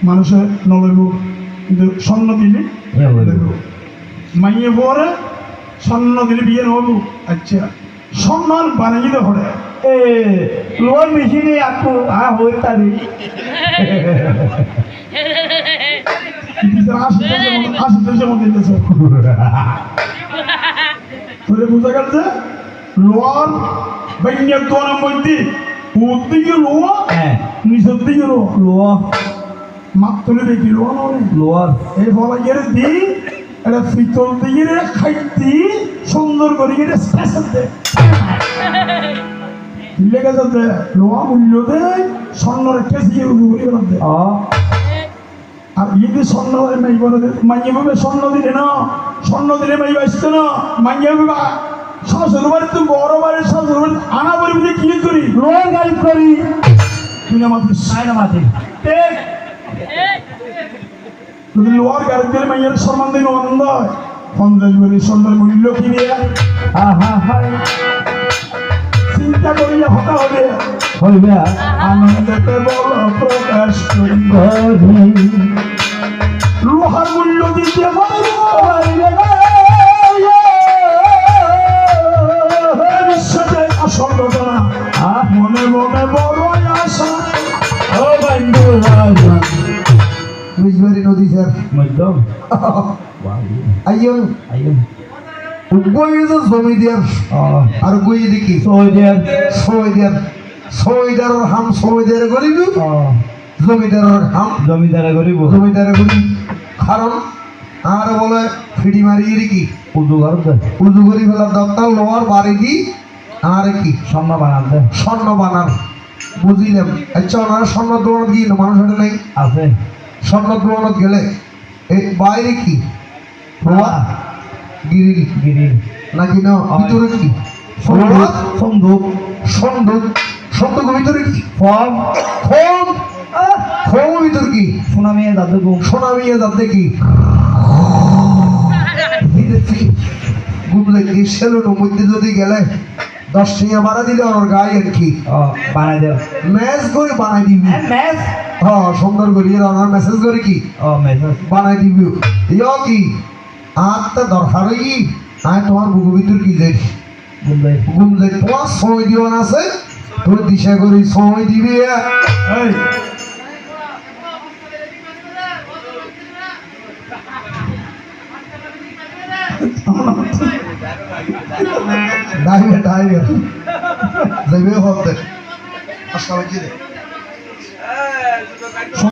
মানুষের নলইব কিন্তু স্বর্ণ দিলে মাইয়ে পরে স্বর্ণ দিলে বিয়ে নহব আচ্ছা স্বর্ণ বানাই দিতে হবে লোয়ার মেশিনে আকু হয়ে তারি বোঝা গেল যে লোয়ার বাইনের দোয়ার মধ্যে উপর দিকে লোয়া নিচের দিকে লোয়া মাত্র দেখি লোয়া নয় লোয়ার এই বলা গেলে দি এটা পিতল দিয়ে খাইতি সুন্দর করে গেলে স্পেশাল দেয় লেগে যাতে লোয়া মূল্য দেয় স্বর্ণ রেখে দিয়ে দেয় আর যদি স্বর্ণ মাইয়ে ভাবে স্বর্ণ দিলে না স্বর্ণ দিলে মাই বাঁচতে না মাইয়ে ভাবে শ্বশুর বাড়িতে বড় বাড়ির শ্বশুর বাড়ি আনা বাড়িতে কি করি লোয়ার গাড়ি করি তুই মাতি সাইনা মাতি যদি লোয়ার গাড়ি দিলে মাইয়ের সম্মান দিন আনন্দ হয় 50 বাড়ি স্বর্ণের মূল্য কি দিয়ে চিন্তা করিলে হতা হবে হইবে আনন্দতে বল প্রকাশ করি লোহার মূল্য দিতে বিশ্বাসে আসল ঘটনা মনে মনে বড় আশা নদী স্যার মধ্যম আইয়ন আইয়ন জমি দিয়ার আর গই দেখি সইদার হাম সইদার গরিব জমিদারের হাম জমিদারে গরিব কারণ আর বলে ফিডি মারিয়ে দেখি উজু করি ফেলার দরকার লোয়ার বাড়ি দি আর কি স্বর্ণ বানান বুঝিলাম আচ্ছা ওনারা স্বর্ণ দোয়ানত গিয়ে মানুষ হাটে নেই আছে স্বর্ণ দোয়ানত গেলে এই বাইরে কি গিরিল নাকি না ভিতরে কি সন্দুক ভিতরে কি ফর্ম ভিতরে কি সোনা মিয়া দাদে কি গুমলে কি সেলুনের মধ্যে যদি গেলে 10 টাকা বাড়া দিলে ওর গায়ে আর কি বানাই দেব ম্যাচ করে বানাই দিবি ম্যাচ সুন্দর করে ওনার মেসেজ করে কি মেসেজ বানাই দিবি ইয়ো কি আত্মা দরকারই আয় তোমার বুকু ভিতর কি যাই গুমলে তোমার সময় দিওয়ান আছে তোর দিশা করি সময় দিবি ডাইবে যাইবে হতে আসলে কি